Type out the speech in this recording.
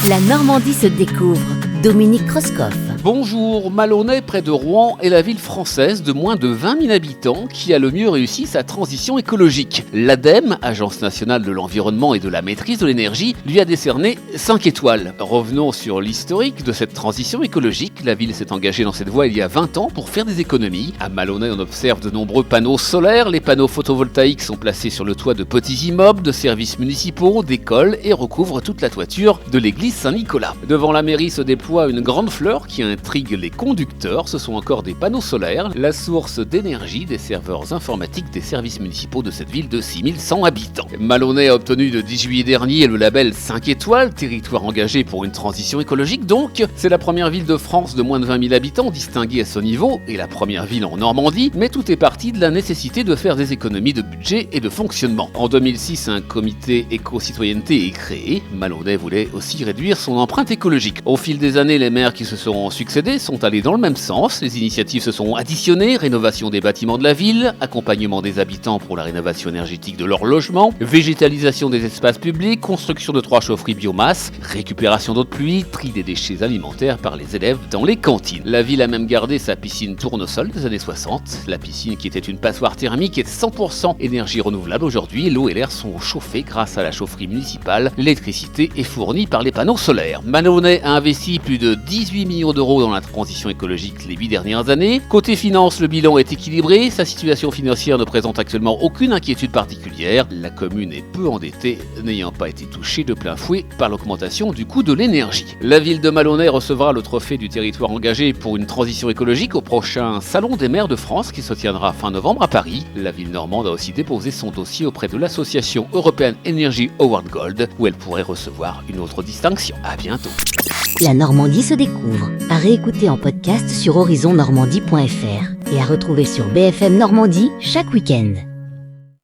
La Normandie se découvre. Dominique Kreuskopf. Bonjour, Maloney, près de Rouen, est la ville française de moins de 20 000 habitants qui a le mieux réussi sa transition écologique. L'ADEME, Agence nationale de l'environnement et de la maîtrise de l'énergie, lui a décerné 5 étoiles. Revenons sur l'historique de cette transition écologique. La ville s'est engagée dans cette voie il y a 20 ans pour faire des économies. À Maloney, on observe de nombreux panneaux solaires. Les panneaux photovoltaïques sont placés sur le toit de petits immeubles, de services municipaux, d'écoles et recouvrent toute la toiture de l'église Saint-Nicolas. Devant la mairie se déploie une grande fleur qui intrigue les conducteurs. Ce sont encore des panneaux solaires, la source d'énergie des serveurs informatiques des services municipaux de cette ville de 6100 habitants. Maloney a obtenu le 10 juillet dernier le label 5 étoiles, territoire engagé pour une transition écologique donc. C'est la première ville de France de moins de 20 000 habitants distinguée à ce niveau et la première ville en Normandie, mais tout est parti de la nécessité de faire des économies de budget et de fonctionnement. En 2006, un comité éco-citoyenneté est créé. Maloney voulait aussi réduire son empreinte écologique. Au fil des années, les maires qui se seront succédés sont allés dans le même sens. Les initiatives se sont additionnées, rénovation des bâtiments de la ville, accompagnement des habitants pour la rénovation énergétique de leur logement, végétalisation des espaces publics, construction de 3 chaufferies biomasse, récupération d'eau de pluie, tri des déchets alimentaires par les élèves dans les cantines. La ville a même gardé sa piscine tournesol des années 60. La piscine qui était une passoire thermique est 100% énergie renouvelable aujourd'hui. L'eau et l'air sont chauffés grâce à la chaufferie municipale. L'électricité est fournie par les panneaux solaires. Maloney a investi plus de 18 millions d'euros dans la transition écologique les 8 dernières années. Côté finance, le bilan est équilibré. Sa situation financière ne présente actuellement aucune inquiétude particulière. La commune est peu endettée, n'ayant pas été touchée de plein fouet par l'augmentation du coût de l'énergie. La ville de Maloney recevra le trophée du territoire engagé pour une transition écologique au prochain Salon des maires de France qui se tiendra fin novembre à Paris. La ville normande a aussi déposé son dossier auprès de l'association European Energy Award Gold où elle pourrait recevoir une autre distinction. À bientôt. La Normandie se découvre. À réécouter en podcast sur horizonnormandie.fr et à retrouver sur BFM Normandie chaque week-end.